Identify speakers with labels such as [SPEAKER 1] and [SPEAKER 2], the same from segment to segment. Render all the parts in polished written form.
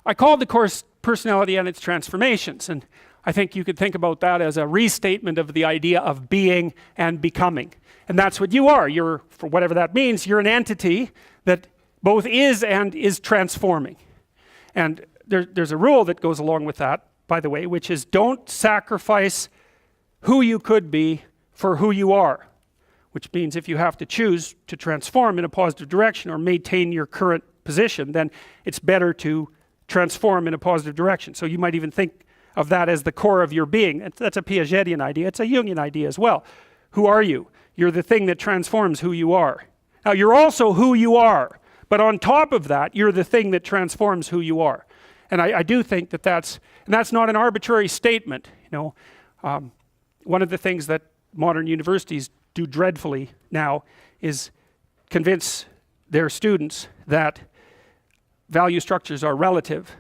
[SPEAKER 1] I called the course Personality and Its Transformations, and I think you could think about that as a restatement of the idea of being and becoming. And that's what you are. You're, for whatever that means, you're an entity that both is and is transforming. And there's a rule that goes along with that, by the way, which is don't sacrifice who you could be for who you are. Which means if you have to choose to transform in a positive direction or maintain your current position, then it's better to transform in a positive direction. So you might even think of that as the core of your being. That's a Piagetian idea. It's a Jungian idea as well. Who are you? You're the thing that transforms who you are. Now you're also who you are, but on top of that, you're the thing that transforms who you are. And I do think that that's not an arbitrary statement. You know, one of the things that modern universities do dreadfully now is convince their students that value structures are relative,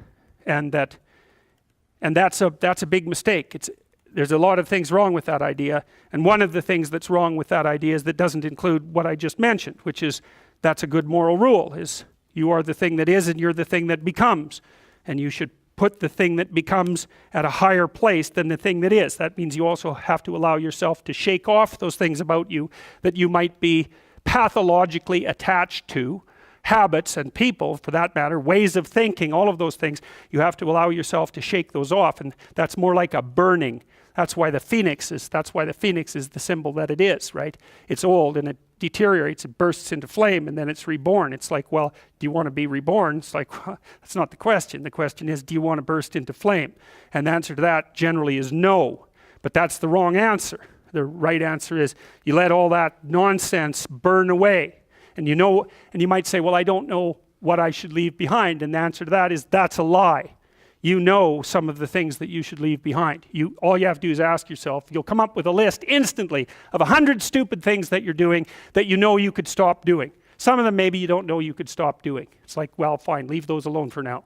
[SPEAKER 1] and that's a big mistake. There's a lot of things wrong with that idea, and one of the things that's wrong with that idea is that doesn't include what I just mentioned, which is that's a good moral rule, is you are the thing that is and you're the thing that becomes, and you should put the thing that becomes at a higher place than the thing that is. That means you also have to allow yourself to shake off those things about you that you might be pathologically attached to, habits and people, for that matter, ways of thinking, all of those things. You have to allow yourself to shake those off, and that's more like a burning. That's why the phoenix is the symbol that it is, right? It's old and it deteriorates, it bursts into flame, and then it's reborn. It's like, well, do you want to be reborn? It's like, well, that's not the question. The question is, do you want to burst into flame? And the answer to that generally is no, but that's the wrong answer. The right answer is you let all that nonsense burn away. And you know, and you might say, well, I don't know what I should leave behind. And the answer to that is that's a lie. You know some of the things that you should leave behind. All you have to do is ask yourself. You'll come up with a list instantly of 100 stupid things that you're doing that you know you could stop doing. Some of them maybe you don't know you could stop doing. It's like, well, fine, leave those alone for now.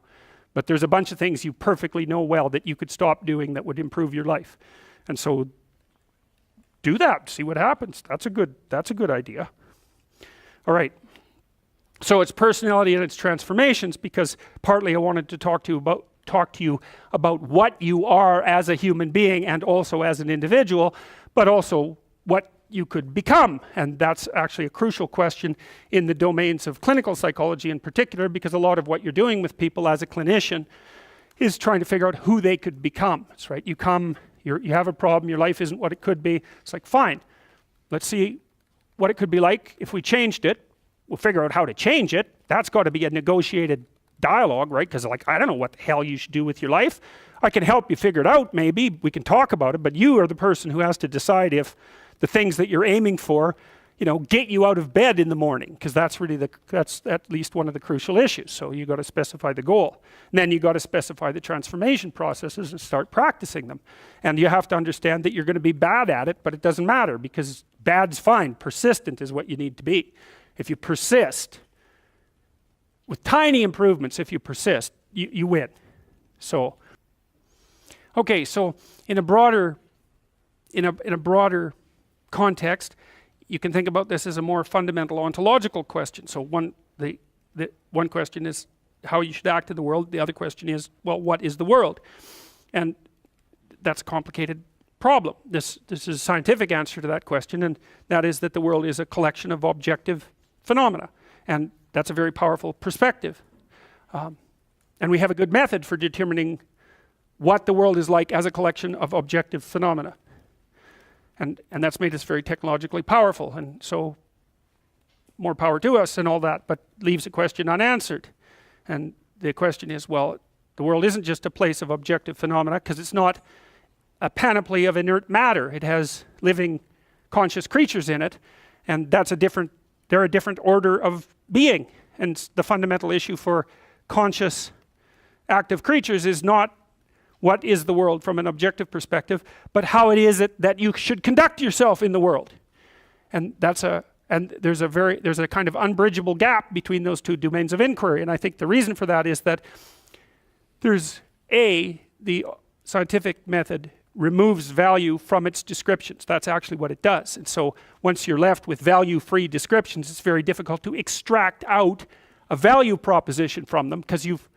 [SPEAKER 1] But there's a bunch of things you perfectly know well that you could stop doing that would improve your life. And so do that, see what happens. That's a good idea. All right. So it's personality and its transformations, because partly I wanted to talk to you about what you are as a human being and also as an individual, but also what you could become. And that's actually a crucial question in the domains of clinical psychology in particular, because a lot of what you're doing with people as a clinician is trying to figure out who they could become. That's right. You have a problem, your life isn't what it could be. It's like, fine, let's see what it could be like if we changed it. We'll figure out how to change it. That's got to be a negotiated dialogue, right? Because like, I don't know what the hell you should do with your life. I can help you figure it out, maybe. We can talk about it, but you are the person who has to decide if the things that you're aiming for, you know, get you out of bed in the morning, because that's at least one of the crucial issues. So you got to specify the goal. And then you got to specify the transformation processes and start practicing them. And you have to understand that you're going to be bad at it, but it doesn't matter, because bad's fine. Persistent is what you need to be. If you persist, with tiny improvements, if you persist, you win. So, okay, so in a broader context, you can think about this as a more fundamental ontological question. So one question is how you should act in the world. The other question is, well, what is the world? And that's a complicated problem. This is a scientific answer to that question, and that is that the world is a collection of objective phenomena. And that's a very powerful perspective. And we have a good method for determining what the world is like as a collection of objective phenomena. And that's made us very technologically powerful, and so more power to us and all that, but leaves a question unanswered. And the question is, well, the world isn't just a place of objective phenomena, because it's not a panoply of inert matter. It has living conscious creatures in it, and they're a different order of being. And the fundamental issue for conscious active creatures is not what is the world from an objective perspective, but how it is that you should conduct yourself in the world. And there's a kind of unbridgeable gap between those two domains of inquiry. And I think the reason for that is that the scientific method removes value from its descriptions. That's actually what it does. And so once you're left with value-free descriptions, it's very difficult to extract out a value proposition from them, because you've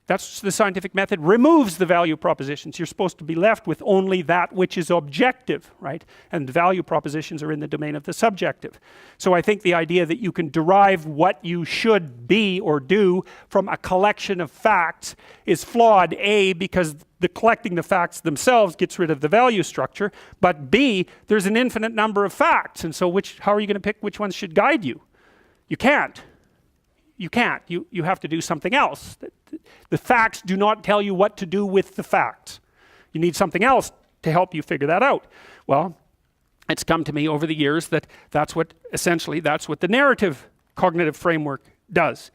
[SPEAKER 1] That's the scientific method removes the value propositions. You're supposed to be left with only that which is objective, right? And value propositions are in the domain of the subjective. So I think the idea that you can derive what you should be or do from a collection of facts is flawed, A, because the collecting the facts themselves gets rid of the value structure, but B, there's an infinite number of facts, and so how are you going to pick which ones should guide you? You can't. You can't. You have to do something else. The facts do not tell you what to do with the facts. You need something else to help you figure that out. Well, it's come to me over the years that essentially that's what the narrative cognitive framework does.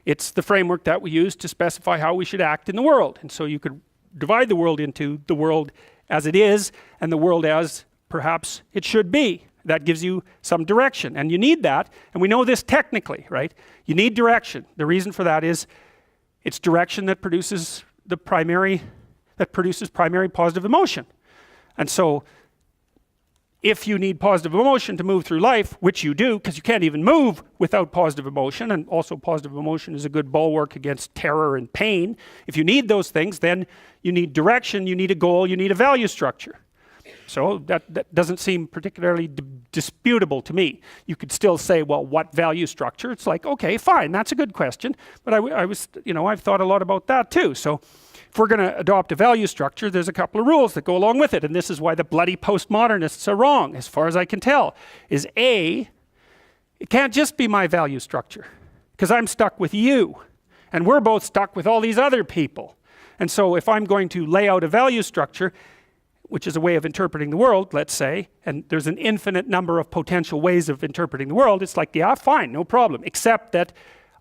[SPEAKER 1] It's the framework that we use to specify how we should act in the world. And so you could divide the world into the world as it is and the world as perhaps it should be. That gives you some direction, and you need that, and we know this technically, right? You need direction. The reason for that is it's direction that produces primary positive emotion. And so if you need positive emotion to move through life, which you do, because you can't even move without positive emotion, and also positive emotion is a good bulwark against terror and pain. If you need those things, then you need direction, you need a goal, you need a value structure. So that doesn't seem particularly disputable to me. You could still say, well, what value structure? It's like, okay, fine, that's a good question. But I've thought a lot about that too. So if we're going to adopt a value structure, there's a couple of rules that go along with it. And this is why the bloody postmodernists are wrong, as far as I can tell, is A, it can't just be my value structure, because I'm stuck with you. And we're both stuck with all these other people. And so if I'm going to lay out a value structure, which is a way of interpreting the world, let's say, and there's an infinite number of potential ways of interpreting the world, it's like, yeah, fine, no problem, except that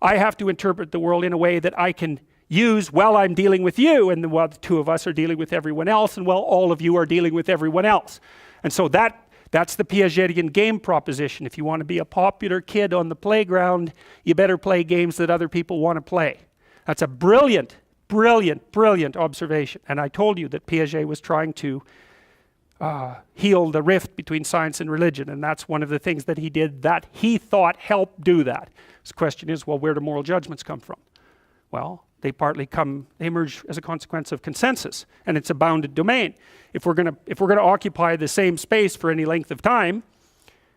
[SPEAKER 1] I have to interpret the world in a way that I can use while I'm dealing with you, and while the two of us are dealing with everyone else, and while all of you are dealing with everyone else. And so that's the Piagetian game proposition. If you want to be a popular kid on the playground, you better play games that other people want to play. That's a brilliant observation. And I told you that Piaget was trying to heal the rift between science and religion, and that's one of the things that he did that he thought helped do that. So the question is, well, where do moral judgments come from? Well, they emerge as a consequence of consensus, and it's a bounded domain. If we're going to occupy the same space for any length of time,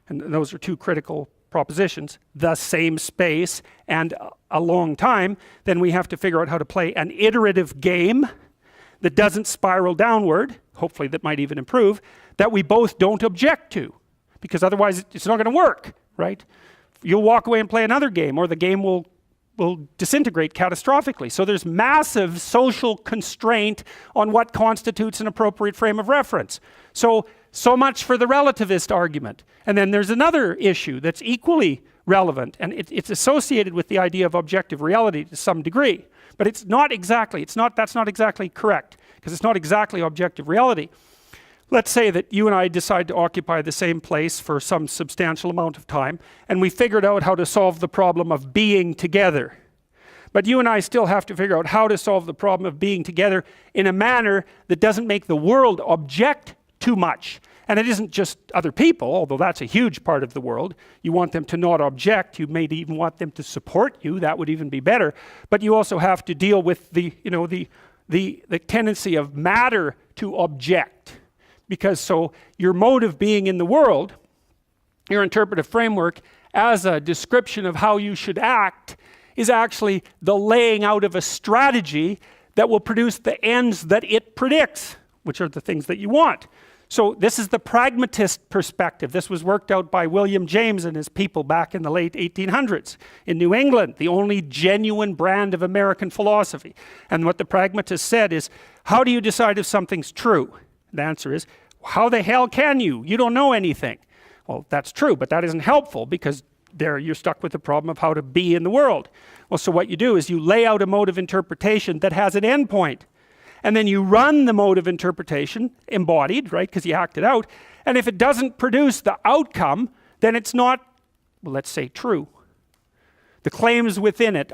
[SPEAKER 1] and those are two critical propositions, the same space and a long time, then we have to figure out how to play an iterative game that doesn't spiral downward, hopefully that might even improve, that we both don't object to, because otherwise it's not going to work, right? You'll walk away and play another game, or the game will disintegrate catastrophically. So there's massive social constraint on what constitutes an appropriate frame of reference. So much for the relativist argument. And then there's another issue that's equally relevant, and it's associated with the idea of objective reality to some degree. But that's not exactly correct, because it's not exactly objective reality. Let's say that you and I decide to occupy the same place for some substantial amount of time, and we figured out how to solve the problem of being together. But you and I still have to figure out how to solve the problem of being together in a manner that doesn't make the world object too much. And it isn't just other people, although that's a huge part of the world. You want them to not object. You may even want them to support you. That would even be better. But you also have to deal with the tendency of matter to object. Because so your mode of being in the world, your interpretive framework, as a description of how you should act, is actually the laying out of a strategy that will produce the ends that it predicts, which are the things that you want. So this is the pragmatist perspective. This was worked out by William James and his people back in the late 1800s in New England, the only genuine brand of American philosophy. And what the pragmatist said is, how do you decide if something's true? The answer is, how the hell can you? You don't know anything. Well, that's true, but that isn't helpful, because there you're stuck with the problem of how to be in the world. Well, so what you do is you lay out a mode of interpretation that has an endpoint. And then you run the mode of interpretation, embodied, right, because you act it out. And if it doesn't produce the outcome, then it's not, well, let's say, true. The claims within it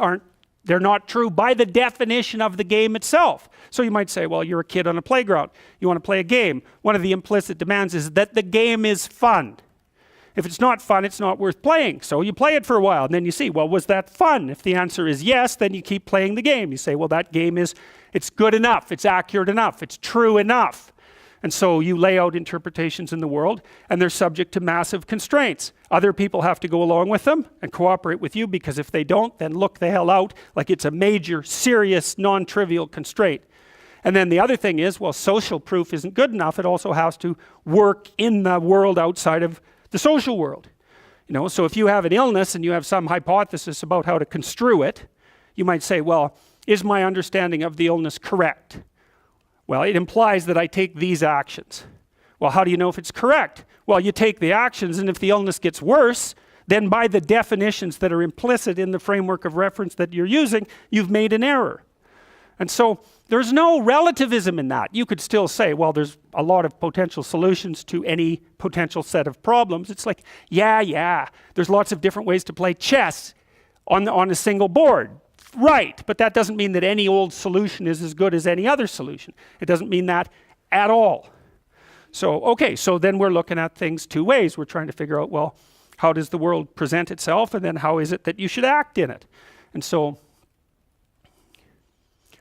[SPEAKER 1] they're not true by the definition of the game itself. So you might say, well, you're a kid on a playground. You want to play a game. One of the implicit demands is that the game is fun. If it's not fun, it's not worth playing. So you play it for a while, and then you see, well, was that fun? If the answer is yes, then you keep playing the game. You say, well, that game it's good enough, it's accurate enough, it's true enough. And so you lay out interpretations in the world, and they're subject to massive constraints. Other people have to go along with them and cooperate with you, because if they don't, then look the hell out, like it's a major, serious, non-trivial constraint. And then the other thing is, well, social proof isn't good enough. It also has to work in the world outside of the social world. So if you have an illness and you have some hypothesis about how to construe it, you might say, well, is my understanding of the illness correct? Well, it implies that I take these actions. Well, how do you know if it's correct? Well, you take the actions, and if the illness gets worse, then by the definitions that are implicit in the framework of reference that you're using, you've made an error. And so there's no relativism in that. You could still say, well, there's a lot of potential solutions to any potential set of problems. It's like, yeah, there's lots of different ways to play chess on a single board. Right, but that doesn't mean that any old solution is as good as any other solution. It doesn't mean that at all. So, okay, so then we're looking at things two ways. We're trying to figure out, well, how does the world present itself, and then how is it that you should act in it? And so,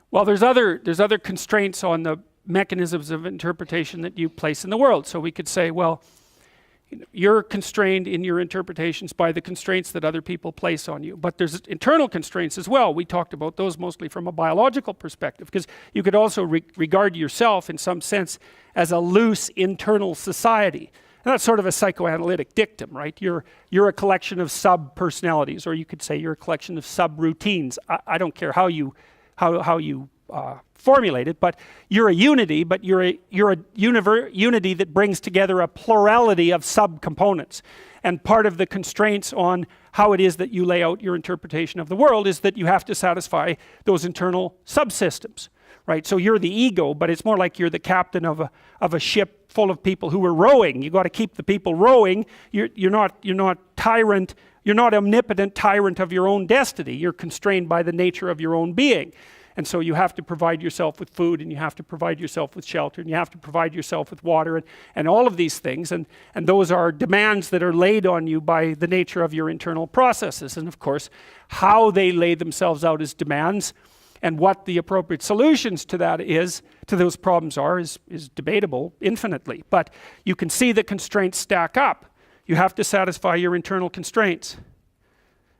[SPEAKER 1] well, there's other constraints on the mechanisms of interpretation that you place in the world. So we could say, well, you're constrained in your interpretations by the constraints that other people place on you. But there's internal constraints as well. We talked about those mostly from a biological perspective, because you could also regard yourself in some sense as a loose internal society. And that's sort of a psychoanalytic dictum, right? You're a collection of sub-personalities, or you could say you're a collection of sub-routines. I don't care how you formulate it, but you're a unity, but you're a unity that brings together a plurality of subcomponents. And part of the constraints on how it is that you lay out your interpretation of the world is that you have to satisfy those internal subsystems, right? So you're the ego, but it's more like you're the captain of a ship full of people who are rowing. You got to keep the people rowing. You're not tyrant. You're not omnipotent tyrant of your own destiny. You're constrained by the nature of your own being. And so you have to provide yourself with food, and you have to provide yourself with shelter, and you have to provide yourself with water, and all of these things. And those are demands that are laid on you by the nature of your internal processes. And of course, how they lay themselves out as demands and what the appropriate solutions to that is, to those problems are, is debatable infinitely. But you can see the constraints stack up. You have to satisfy your internal constraints.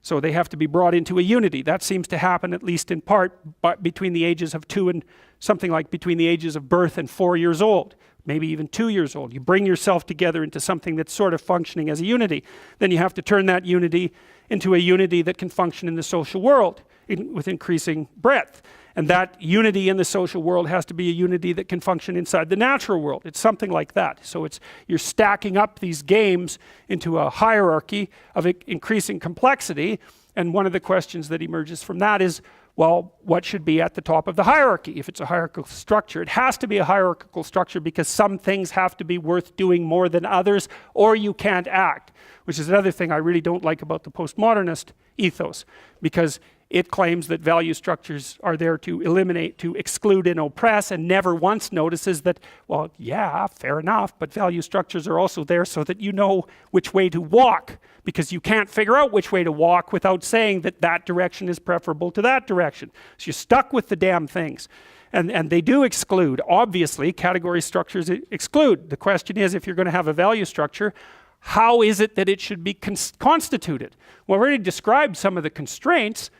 [SPEAKER 1] So they have to be brought into a unity. That seems to happen, at least in part, but between the ages of 2 and something like between the ages of birth and 4 years old, maybe even 2 years old. You bring yourself together into something that's sort of functioning as a unity. Then you have to turn that unity into a unity that can function in the social world with increasing breadth. And that unity in the social world has to be a unity that can function inside the natural world. It's something like that. So you're stacking up these games into a hierarchy of increasing complexity. And one of the questions that emerges from that is, well, what should be at the top of the hierarchy? If it's a hierarchical structure, it has to be a hierarchical structure, because some things have to be worth doing more than others, or you can't act, which is another thing I really don't like about the postmodernist ethos, because it claims that value structures are there to eliminate, to exclude and oppress, and never once notices that, well, yeah, fair enough, but value structures are also there so that you know which way to walk, because you can't figure out which way to walk without saying that that direction is preferable to that direction. So you're stuck with the damn things. And they do exclude. Obviously, category structures exclude. The question is, if you're going to have a value structure, how is it that it should be constituted? Well, I already described some of the constraints.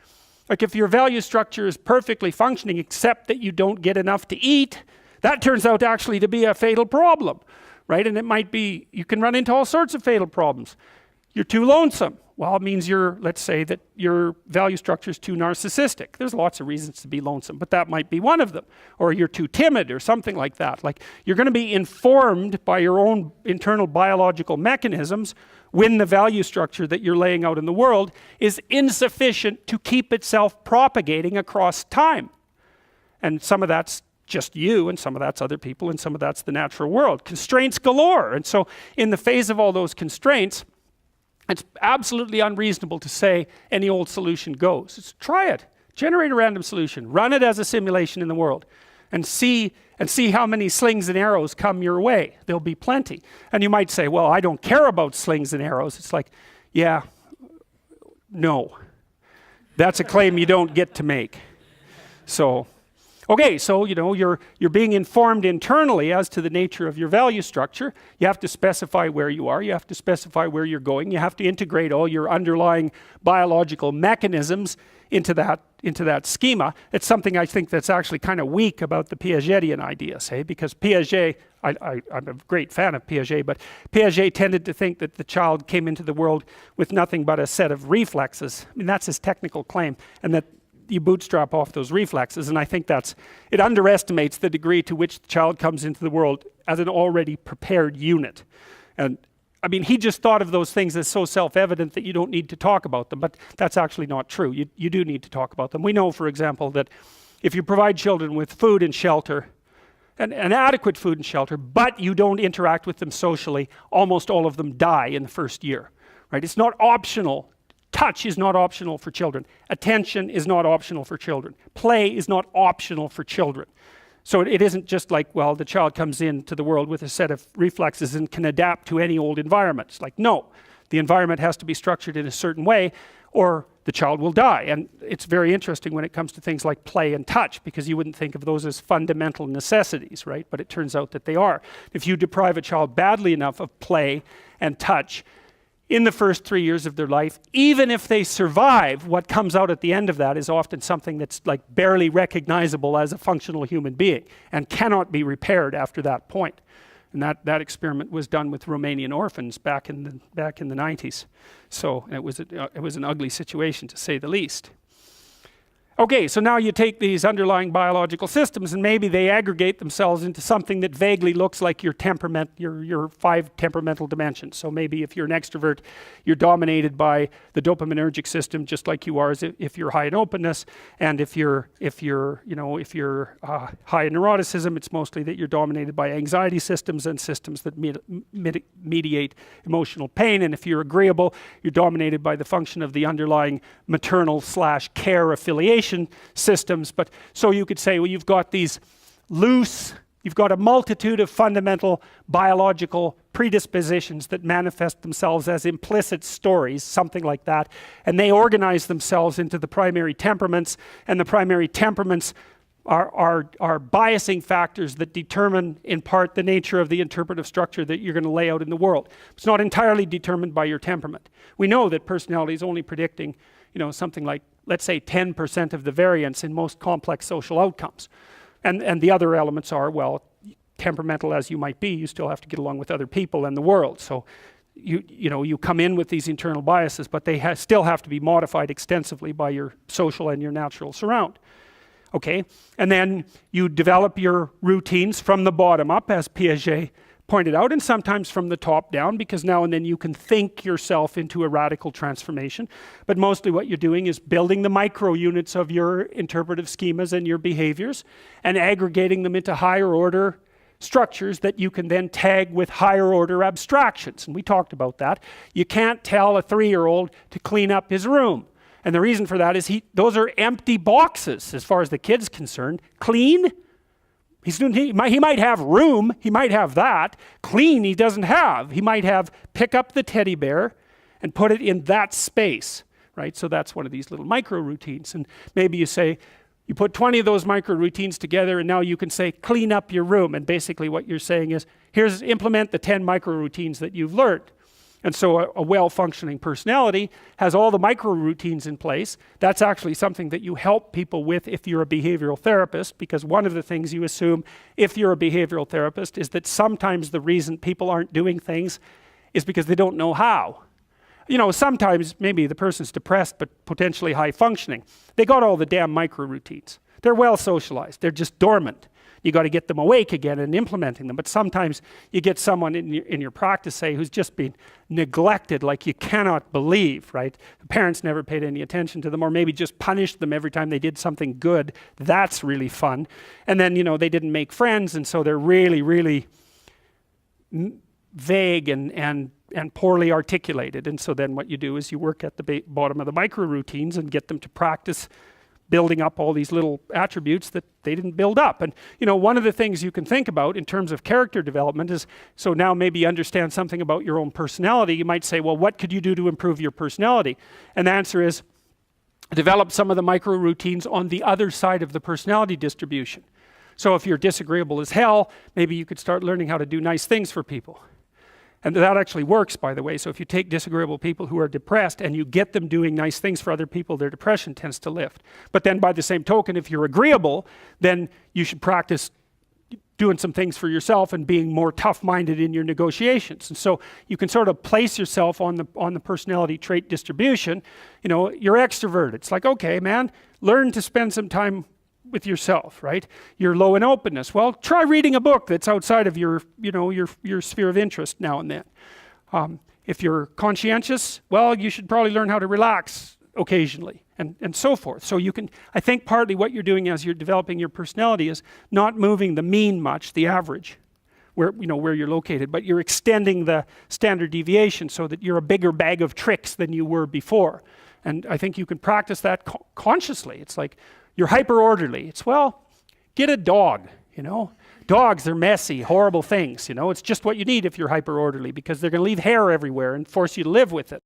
[SPEAKER 1] Like if your value structure is perfectly functioning except that you don't get enough to eat, that turns out actually to be a fatal problem, right? And it might be, you can run into all sorts of fatal problems. You're too lonesome. Well, it means let's say that your value structure is too narcissistic. There's lots of reasons to be lonesome, but that might be one of them. Or you're too timid or something like that. Like you're going to be informed by your own internal biological mechanisms when the value structure that you're laying out in the world is insufficient to keep itself propagating across time. And some of that's just you, and some of that's other people, and some of that's the natural world. Constraints galore. And so in the face of all those constraints, it's absolutely unreasonable to say any old solution goes. Try it. Generate a random solution. Run it as a simulation in the world. and see how many slings and arrows come your way. There'll be plenty. And you might say, well, I don't care about slings and arrows. It's like, yeah, no. That's a claim you don't get to make. So, okay, so you're being informed internally as to the nature of your value structure. You have to specify where you are. You have to specify where you're going. You have to integrate all your underlying biological mechanisms into that schema. It's something I think that's actually kind of weak about the Piagetian idea, say, because Piaget, I'm a great fan of Piaget, but Piaget tended to think that the child came into the world with nothing but a set of reflexes. I mean, that's his technical claim, and that you bootstrap off those reflexes, and I think it underestimates the degree to which the child comes into the world as an already prepared unit. And I mean, he just thought of those things as so self-evident that you don't need to talk about them, but that's actually not true. You do need to talk about them. We know, for example, that if you provide children with food and shelter, and adequate food and shelter, but you don't interact with them socially, almost all of them die in the first year, right? It's not optional. Touch is not optional for children. Attention is not optional for children. Play is not optional for children. So it isn't just like, well, the child comes into the world with a set of reflexes and can adapt to any old environment. It's like, no, the environment has to be structured in a certain way or the child will die. And it's very interesting when it comes to things like play and touch, because you wouldn't think of those as fundamental necessities, right? But it turns out that they are. If you deprive a child badly enough of play and touch in the first 3 years of their life, even if they survive, what comes out at the end of that is often something that's like barely recognizable as a functional human being and cannot be repaired after that point. And that experiment was done with Romanian orphans back in the 90s. So it was an ugly situation, to say the least. Okay, so now you take these underlying biological systems and maybe they aggregate themselves into something that vaguely looks like your temperament, your 5 temperamental dimensions. So maybe if you're an extrovert, you're dominated by the dopaminergic system, just like you are if you're high in openness, and if you're high in neuroticism, it's mostly that you're dominated by anxiety systems and systems that mediate emotional pain. And if you're agreeable, you're dominated by the function of the underlying maternal/care affiliation systems. But so you could say, well, you've got a multitude of fundamental biological predispositions that manifest themselves as implicit stories, something like that, and they organize themselves into the primary temperaments, and the primary temperaments are biasing factors that determine in part the nature of the interpretive structure that you're going to lay out in the world. It's not entirely determined by your temperament. We know that personality is only predicting something like, let's say, 10% of the variance in most complex social outcomes. And the other elements are, well, temperamental as you might be, you still have to get along with other people and the world. So you come in with these internal biases, but they still have to be modified extensively by your social and your natural surround. Okay, and then you develop your routines from the bottom up, as Piaget pointed out, and sometimes from the top down, because now and then you can think yourself into a radical transformation. But mostly what you're doing is building the micro units of your interpretive schemas and your behaviors and aggregating them into higher order structures that you can then tag with higher order abstractions. And we talked about that. You can't tell a 3-year-old to clean up his room. And the reason for that is those are empty boxes as far as the kid's concerned. Clean? He might have room, he might have that. Clean he doesn't have. He might have pick up the teddy bear and put it in that space, right? So that's one of these little micro routines. And maybe you say, you put 20 of those micro routines together and now you can say, clean up your room. And basically what you're saying is, implement the 10 micro routines that you've learned. And so a well-functioning personality has all the micro routines in place. That's actually something that you help people with if you're a behavioral therapist, because one of the things you assume if you're a behavioral therapist is that sometimes the reason people aren't doing things is because they don't know how. Sometimes maybe the person's depressed but potentially high functioning. They got all the damn micro routines. They're well socialized. They're just dormant. You got to get them awake again and implementing them. But sometimes you get someone in your practice, say, who's just been neglected like you cannot believe, right? The parents never paid any attention to them, or maybe just punished them every time they did something good. That's really fun. And then, they didn't make friends, and so they're really, really vague and poorly articulated. And so then what you do is you work at the bottom of the micro routines and get them to practice building up all these little attributes that they didn't build up. And you know, one of the things you can think about in terms of character development is, so now maybe you understand something about your own personality. You might say, well, what could you do to improve your personality? And the answer is, develop some of the micro routines on the other side of the personality distribution. So if you're disagreeable as hell, maybe you could start learning how to do nice things for people. And that actually works, by the way. So if you take disagreeable people who are depressed and you get them doing nice things for other people, their depression tends to lift. But then by the same token, if you're agreeable, then you should practice doing some things for yourself and being more tough-minded in your negotiations. And so you can sort of place yourself on the personality trait distribution. You know, you're extroverted. It's like, okay, man, learn to spend some time with yourself, right? You're low in openness. Well, try reading a book that's outside of your, you know, your sphere of interest now and then. If you're conscientious, well, you should probably learn how to relax occasionally, and so forth. So you can, I think partly what you're doing as you're developing your personality is not moving the mean much, the average, where, you know, where you're located, but you're extending the standard deviation so that you're a bigger bag of tricks than you were before. And I think you can practice that consciously. It's like, you're hyper orderly. It's, well, get a dog, you know. Dogs are messy, horrible things, you know. It's just what you need if you're hyper orderly, because they're going to leave hair everywhere and force you to live with it.